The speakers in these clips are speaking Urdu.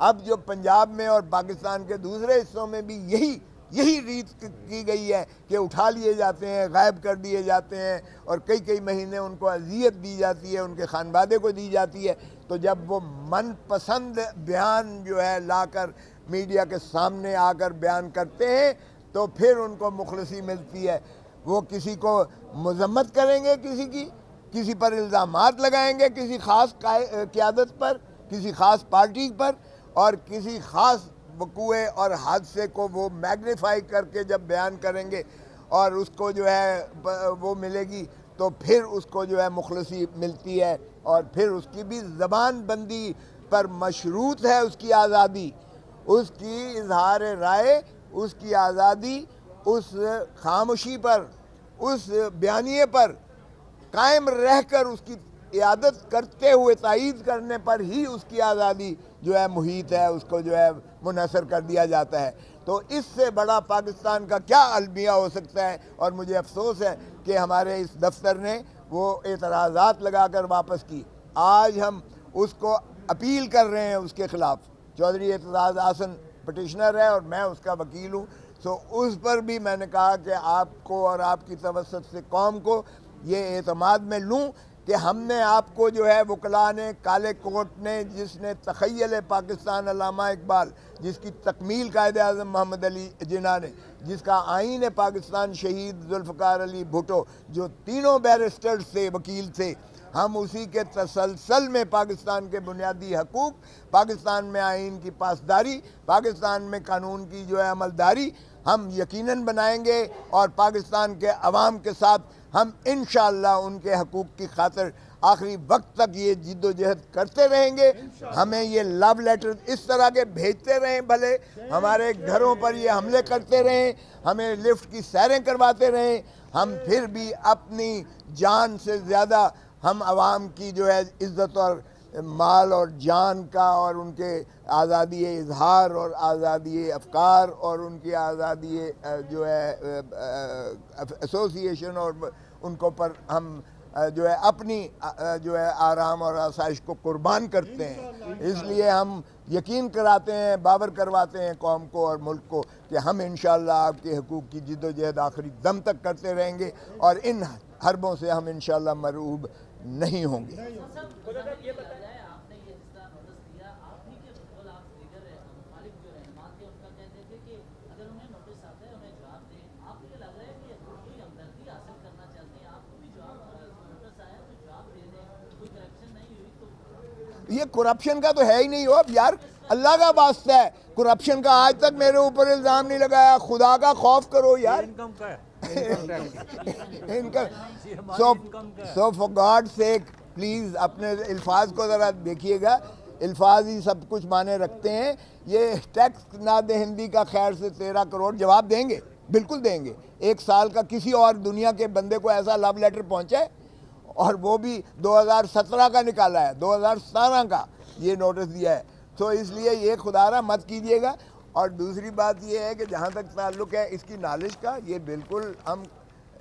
اب جو پنجاب میں اور پاکستان کے دوسرے حصوں میں بھی یہی ریت کی گئی ہے کہ اٹھا لیے جاتے ہیں، غائب کر دیے جاتے ہیں، اور کئی مہینے ان کو اذیت دی جاتی ہے، ان کے خانوادے کو دی جاتی ہے۔ تو جب وہ من پسند بیان جو ہے لا کر میڈیا کے سامنے آ کر بیان کرتے ہیں تو پھر ان کو مخلصی ملتی ہے۔ وہ کسی کو مذمت کریں گے، کسی پر الزامات لگائیں گے، کسی خاص قیادت پر، کسی خاص پارٹی پر، اور کسی خاص وقوع اور حادثے کو وہ میگنیفائی کر کے جب بیان کریں گے اور اس کو جو ہے وہ ملے گی تو پھر اس کو جو ہے مخلصی ملتی ہے، اور پھر اس کی بھی زبان بندی پر مشروط ہے اس کی آزادی، اس کی اظہار رائے، اس کی آزادی، اس خاموشی پر، اس بیانیے پر قائم رہ کر اس کی اعادت کرتے ہوئے تائید کرنے پر ہی اس کی آزادی جو ہے محیط ہے، اس کو جو ہے منحصر کر دیا جاتا ہے۔ تو اس سے بڑا پاکستان کا کیا المیہ ہو سکتا ہے؟ اور مجھے افسوس ہے کہ ہمارے اس دفتر نے وہ اعتراضات لگا کر واپس کی۔ آج ہم اس کو اپیل کر رہے ہیں اس کے خلاف۔ چودھری اعتزاز احسن پٹیشنر ہے اور میں اس کا وکیل ہوں، سو اس پر بھی میں نے کہا کہ آپ کو اور آپ کی توسط سے قوم کو یہ اعتماد میں لوں کہ ہم نے آپ کو جو ہے وکلاء نے، کالے کوٹ نے، جس نے تخیل پاکستان علامہ اقبال، جس کی تکمیل قائد اعظم محمد علی جناح نے، جس کا آئین پاکستان شہید ذوالفقار علی بھٹو، جو تینوں بیرسٹرز تھے، وکیل تھے، ہم اسی کے تسلسل میں پاکستان کے بنیادی حقوق، پاکستان میں آئین کی پاسداری، پاکستان میں قانون کی جو ہے عملداری ہم یقیناً بنائیں گے، اور پاکستان کے عوام کے ساتھ ہم انشاءاللہ ان کے حقوق کی خاطر آخری وقت تک یہ جد و جہد کرتے رہیں گے۔ ہمیں یہ لو لیٹر اس طرح کے بھیجتے رہیں، بھلے ہمارے گھروں پر یہ حملے کرتے رہیں، ہمیں لفٹ کی سیریں کرواتے رہیں، ہم پھر بھی اپنی جان سے زیادہ ہم عوام کی جو ہے عزت اور مال اور جان کا، اور ان کے آزادی اظہار اور آزادی افکار اور ان کی آزادی جو ہے ایسوسیشن، اور ان کو پر ہم جو ہے اپنی جو ہے آرام اور آسائش کو قربان کرتے ہیں۔ اس لیے ہم یقین کراتے ہیں، باور کرواتے ہیں قوم کو اور ملک کو کہ ہم انشاءاللہ آپ کے حقوق کی جد و جہد آخری دم تک کرتے رہیں گے، اور ان حربوں سے ہم انشاءاللہ مرعوب نہیں ہوں گے۔ یہ کرپشن کا تو ہے ہی نہیں ہو، اب یار اللہ کا واسطہ ہے، کرپشن کا آج تک میرے اوپر الزام نہیں لگایا، خدا کا خوف کرو یار۔ سو فار گاڈ سیک پلیز اپنے الفاظ کو ذرا دیکھیے گا، الفاظ ہی سب کچھ معنی رکھتے ہیں۔ یہ ٹیکس نہ دہندی کا خیر سے 13 کروڑ جواب دیں گے، بالکل دیں گے۔ 1 سال کا کسی اور دنیا کے بندے کو ایسا لو لیٹر پہنچا ہے؟ اور وہ بھی 2017 کا نکالا ہے، 2017 کا یہ نوٹس دیا ہے۔ تو اس لیے یہ خدا را مت کیجئے گا۔ اور دوسری بات یہ ہے کہ جہاں تک تعلق ہے اس کی نالش کا، یہ بالکل ہم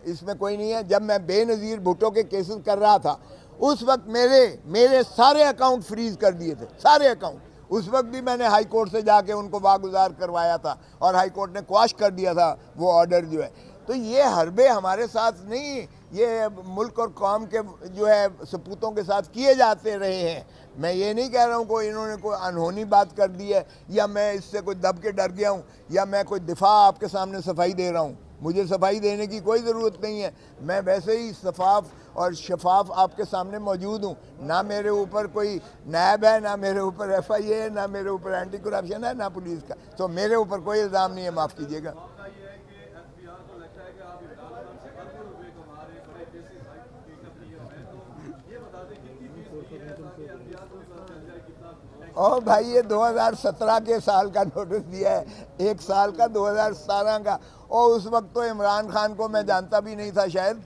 اس میں کوئی نہیں ہے۔ جب میں بے نظیر بھٹو کے کیسز کر رہا تھا اس وقت میرے سارے اکاؤنٹ فریز کر دیے تھے، سارے اکاؤنٹ۔ اس وقت بھی میں نے ہائی کورٹ سے جا کے ان کو واگزار کروایا تھا، اور ہائی کورٹ نے کواش کر دیا تھا وہ آرڈر جو ہے۔ تو یہ حربے ہمارے ساتھ نہیں، یہ ملک اور قوم کے جو ہے سپوتوں کے ساتھ کیے جاتے رہے ہیں۔ میں یہ نہیں کہہ رہا ہوں کوئی انہوں نے کوئی انہونی بات کر دی ہے، یا میں اس سے کوئی دب کے ڈر گیا ہوں، یا میں کوئی دفاع آپ کے سامنے صفائی دے رہا ہوں۔ مجھے صفائی دینے کی کوئی ضرورت نہیں ہے، میں ویسے ہی شفاف اور شفاف آپ کے سامنے موجود ہوں۔ نہ میرے اوپر کوئی نیب ہے، نہ میرے اوپر ایف آئی اے ہے، نہ میرے اوپر اینٹی کرپشن ہے، نہ پولیس کا۔ تو میرے اوپر کوئی الزام نہیں ہے، معاف کیجیے گا۔ اور بھائی یہ 2017 کے سال کا نوٹس دیا ہے، 1 سال کا 2017 کا، اور اس وقت تو عمران خان کو میں جانتا بھی نہیں تھا، شاید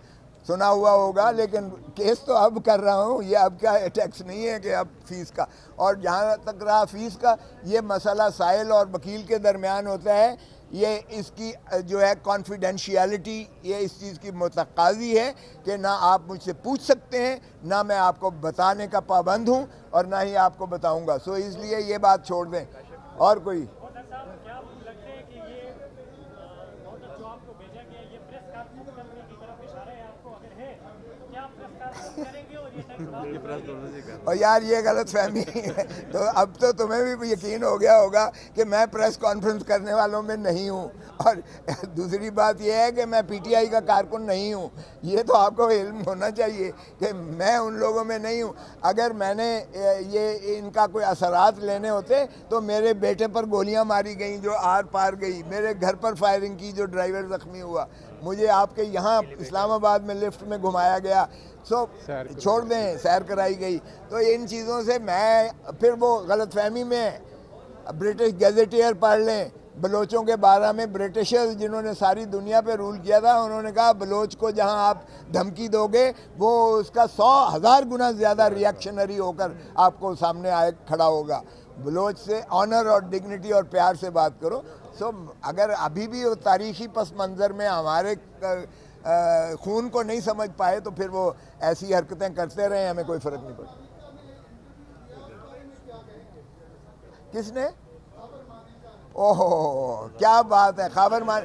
سنا ہوا ہوگا، لیکن کیس تو اب کر رہا ہوں۔ یہ اب کا ٹیکس نہیں ہے کہ اب فیس کا۔ اور جہاں تک رہا فیس کا، یہ مسئلہ سائل اور وکیل کے درمیان ہوتا ہے، یہ اس کی جو ہے کانفیڈینشیلٹی، یہ اس چیز کی متقاضی ہے کہ نہ آپ مجھ سے پوچھ سکتے ہیں، نہ میں آپ کو بتانے کا پابند ہوں، اور نہ ہی آپ کو بتاؤں گا۔ سو اس لیے یہ بات چھوڑ دیں۔ اور کوئی اور یار یہ غلط فہمی ہے، تو اب تو تمہیں بھی یقین ہو گیا ہوگا کہ میں پریس کانفرنس کرنے والوں میں نہیں ہوں، اور دوسری بات یہ ہے کہ میں پی ٹی آئی کا کارکن نہیں ہوں. یہ تو آپ کو علم ہونا چاہیے کہ میں ان لوگوں میں نہیں ہوں. اگر میں نے یہ ان کا کوئی اثرات لینے ہوتے تو میرے بیٹے پر گولیاں ماری گئیں جو آر پار گئی، میرے گھر پر فائرنگ کی جو ڈرائیور زخمی ہوا، مجھے آپ کے یہاں اسلام آباد میں لفٹ میں گھمایا گیا، چھوڑ دیں سیر کرائی گئی. تو ان چیزوں سے میں پھر وہ غلط فہمی میں برٹش گیزیٹیئر پڑھ لیں بلوچوں کے بارے میں. برٹشرز جنہوں نے ساری دنیا پہ رول کیا تھا، انہوں نے کہا بلوچ کو جہاں آپ دھمکی دو گے وہ اس کا 100,000 گنا زیادہ ریئیکشنری ہو کر آپ کو سامنے آئے کھڑا ہوگا. بلوچ سے آنر اور ڈگنیٹی اور پیار سے بات کرو. اگر ابھی بھی وہ تاریخی پس منظر میں ہمارے خون کو نہیں سمجھ پائے تو پھر وہ ایسی حرکتیں کرتے رہے، ہمیں کوئی فرق نہیں پڑتا. کس نے؟ اوہ کیا بات ہے، خاور مان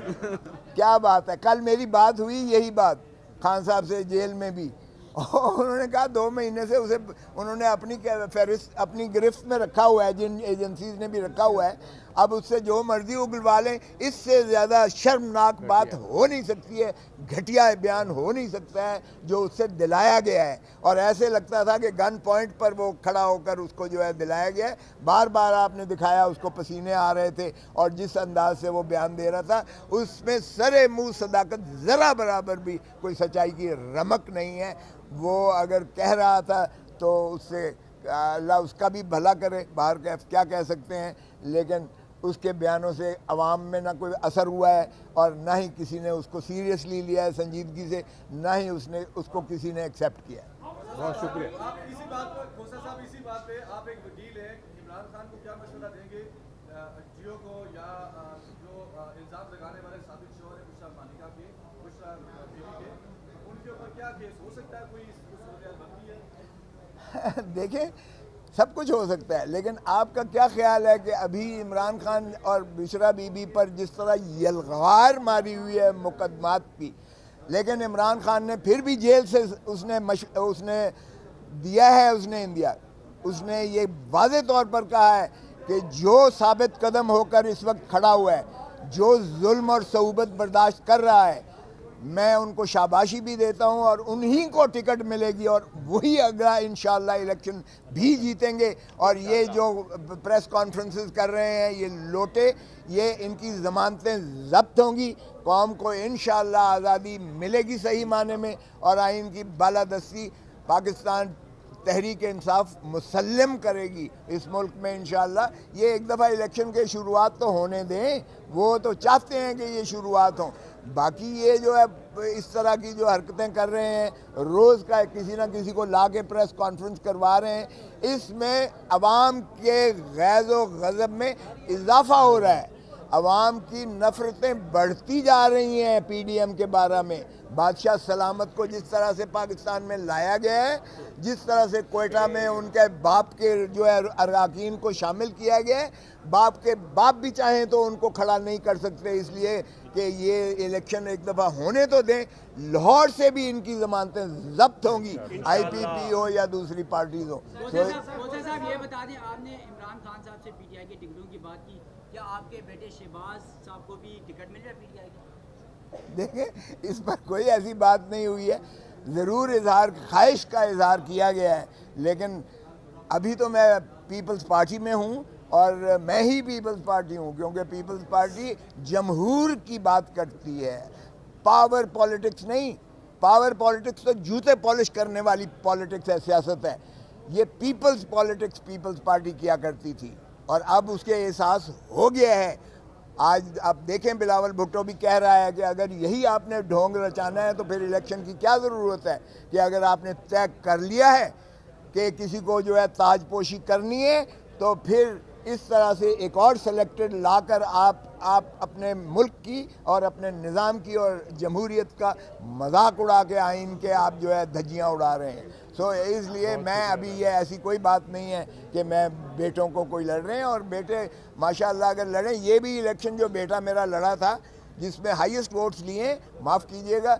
کیا بات ہے. کل میری بات ہوئی یہی بات خان صاحب سے جیل میں بھی، انہوں نے کہا 2 مہینے سے اسے انہوں نے اپنی فہرست اپنی گرفت میں رکھا ہوا ہے، جن ایجنسیز نے بھی رکھا ہوا ہے. اب اس سے جو مرضی اگلوا لیں، اس سے زیادہ شرمناک بات ہو نہیں سکتی ہے، گھٹیا بیان ہو نہیں سکتا ہے جو اس سے دلایا گیا ہے. اور ایسے لگتا تھا کہ گن پوائنٹ پر وہ کھڑا ہو کر اس کو جو ہے دلایا گیا ہے. بار بار آپ نے دکھایا اس کو پسینے آ رہے تھے، اور جس انداز سے وہ بیان دے رہا تھا اس میں سرے منہ صداقت ذرا برابر بھی کوئی سچائی کی رمق نہیں ہے. وہ اگر کہہ رہا تھا تو اس سے اللہ اس کا بھی بھلا کرے، باہر کیا کہہ سکتے ہیں. لیکن اس کے بیانوں سے عوام میں نہ کوئی اثر ہوا ہے، اور نہ ہی کسی نے اس کو سیریسلی لیا ہے سنجیدگی سے، نہ ہی اس کو کسی نے ایکسیپٹ کیا ہے. بہت شکریہ. آپ اسی بات پر کھوسا صاحب، اسی بات پہ آپ ایک وکیل ہیں، عمران خان کو کیا مشورہ دیں گے جیو کو یا جو الزام لگانے والے سابق شوہر ہیں بشرا مالکہ کے، بشرا بیوی کے، ان کے اوپر کیا کیس ہو سکتا ہے؟ کوئی صورتحال بنتی ہے؟ دیکھیں سب کچھ ہو سکتا ہے، لیکن آپ کا کیا خیال ہے کہ ابھی عمران خان اور بشرا بی بی پر جس طرح یلغار ماری ہوئی ہے مقدمات کی، لیکن عمران خان نے پھر بھی جیل سے اس نے دیا ہے، اس نے یہ واضح طور پر کہا ہے کہ جو ثابت قدم ہو کر اس وقت کھڑا ہوا ہے، جو ظلم اور صعوبت برداشت کر رہا ہے، میں ان کو شاباشی بھی دیتا ہوں، اور انہی کو ٹکٹ ملے گی، اور وہی اگلا انشاءاللہ الیکشن بھی جیتیں گے. اور یہ جو پریس کانفرنسز کر رہے ہیں یہ لوٹے، یہ ان کی ضمانتیں ضبط ہوں گی، قوم کو انشاءاللہ آزادی ملے گی صحیح معنی میں، اور آئین کی بالادستی پاکستان تحریک انصاف مسلم کرے گی اس ملک میں انشاءاللہ. یہ ایک دفعہ الیکشن کے شروعات تو ہونے دیں، وہ تو چاہتے ہیں کہ یہ شروعات ہوں. باقی یہ جو ہے اس طرح کی جو حرکتیں کر رہے ہیں، روز کا کسی نہ کسی کو لا کے پریس کانفرنس کروا رہے ہیں، اس میں عوام کے غیظ و غضب میں اضافہ ہو رہا ہے. عوام کی نفرتیں بڑھتی جا رہی ہیں پی ڈی ایم کے بارے میں. بادشاہ سلامت کو جس طرح سے پاکستان میں لایا گیا ہے، جس طرح سے کوئٹہ میں ان کے باپ کے جو ہے اراکین کو شامل کیا گیا ہے، باپ کے باپ بھی چاہیں تو ان کو کھڑا نہیں کر سکتے، اس لیے کہ یہ الیکشن ایک دفعہ ہونے تو دیں. لاہور سے بھی ان کی ضمانتیں ضبط ہوں گی، آئی پی پی ہو یا دوسری پارٹیز ہو. صاحب یہ بتا دیں، آپ نے عمران خان صاحب سے پی ٹی آئی کے ٹکٹوں کی بات کی، کیا آپ کے بیٹے شہباز صاحب کو بھی ٹکٹ مل رہا ہے پی ٹی آئی کی؟ دیکھیں اس پر کوئی ایسی بات نہیں ہوئی ہے، ضرور خواہش کا اظہار کیا گیا ہے، لیکن ابھی تو میں پیپلز پارٹی میں ہوں، اور میں ہی پیپلز پارٹی ہوں، کیونکہ پیپلز پارٹی جمہور کی بات کرتی ہے، پاور پالیٹکس نہیں. پاور پالیٹکس تو جوتے پالش کرنے والی پالیٹکس ہے، سیاست ہے. یہ پیپلز پالیٹکس پیپلز پارٹی کیا کرتی تھی، اور اب اس کے احساس ہو گیا ہے. آج آپ دیکھیں بلاول بھٹو بھی کہہ رہا ہے کہ اگر یہی آپ نے ڈھونگ رچانا ہے تو پھر الیکشن کی کیا ضرورت ہے، کہ اگر آپ نے طے کر لیا ہے کہ کسی کو جو ہے تاج پوشی کرنی ہے تو پھر اس طرح سے ایک اور سلیکٹڈ لا کر آپ اپنے ملک کی اور اپنے نظام کی اور جمہوریت کا مذاق اڑا کے آئین کے آپ جو ہے دھجیاں اڑا رہے ہیں. سو اس لیے میں ابھی یہ ایسی کوئی بات نہیں ہے کہ میں بیٹوں کو کوئی لڑ رہے ہیں, اور بیٹے ماشاءاللہ اگر لڑیں, یہ بھی الیکشن جو بیٹا میرا لڑا تھا جس میں ہائیسٹ ووٹس لیے, معاف کیجئے گا,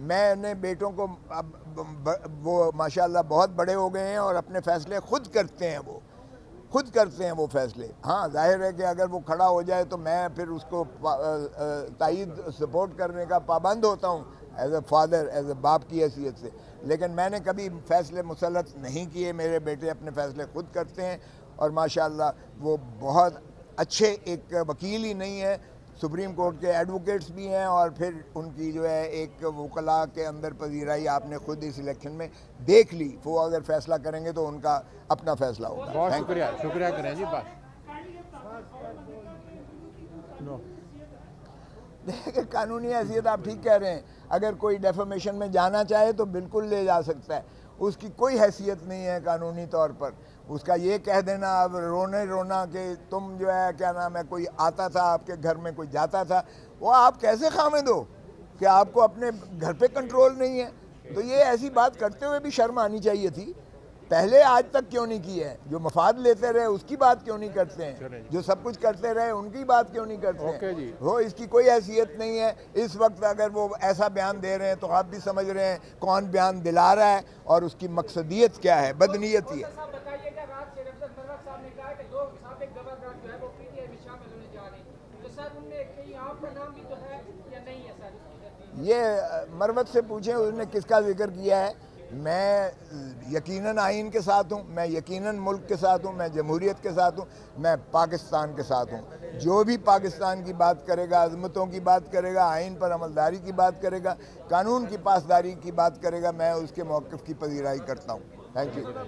میں نے بیٹوں کو وہ ماشاءاللہ بہت بڑے ہو گئے ہیں اور اپنے فیصلے خود کرتے ہیں, وہ خود کرتے ہیں وہ فیصلے. ہاں ظاہر ہے کہ اگر وہ کھڑا ہو جائے تو میں پھر اس کو تائید سپورٹ کرنے کا پابند ہوتا ہوں as a father, as a باپ کی حیثیت سے, لیکن میں نے کبھی فیصلے مسلط نہیں کیے. میرے بیٹے اپنے فیصلے خود کرتے ہیں اور ماشاءاللہ وہ بہت اچھے ایک وکیل ہی نہیں ہے, سپریم کورٹ کے ایڈوکیٹس بھی ہیں, اور پھر ان کی جو ہے ایک وکلاء کے اندر پذیرائی آپ نے خود اس الیکشن میں دیکھ لی. وہ اگر فیصلہ کریں گے تو ان کا اپنا فیصلہ ہوگا. بہت شکریہ, شکریہ کریں جی. بات دیکھیں قانونی حیثیت آپ ٹھیک کہہ رہے ہیں, اگر کوئی ڈیفامیشن میں جانا چاہے تو بالکل لے جا سکتا ہے, اس کی کوئی حیثیت نہیں ہے قانونی طور پر. اس کا یہ کہہ دینا اب رونا کہ تم جو ہے کیا نام ہے, کوئی آتا تھا آپ کے گھر میں, کوئی جاتا تھا, وہ آپ کیسے خامد ہو کہ آپ کو اپنے گھر پہ کنٹرول نہیں ہے؟ تو یہ ایسی بات کرتے ہوئے بھی شرم آنی چاہیے تھی. پہلے آج تک کیوں نہیں کی ہے؟ جو مفاد لیتے رہے اس کی بات کیوں نہیں کرتے ہیں؟ جو سب کچھ کرتے رہے ان کی بات کیوں نہیں کرتے ہیں؟ وہ اس کی کوئی حیثیت نہیں ہے. اس وقت اگر وہ ایسا بیان دے رہے ہیں تو آپ بھی سمجھ رہے ہیں کون بیان دلا رہا ہے اور اس کی مقصدیت کیا ہے, بدنیتی ہے. یہ مروت سے پوچھیں اس نے کس کا ذکر کیا ہے. میں یقیناً آئین کے ساتھ ہوں, میں یقیناً ملک کے ساتھ ہوں, میں جمہوریت کے ساتھ ہوں, میں پاکستان کے ساتھ ہوں. جو بھی پاکستان کی بات کرے گا, عظمتوں کی بات کرے گا, آئین پر عملداری کی بات کرے گا, قانون کی پاسداری کی بات کرے گا, میں اس کے موقف کی پذیرائی کرتا ہوں. Thank you.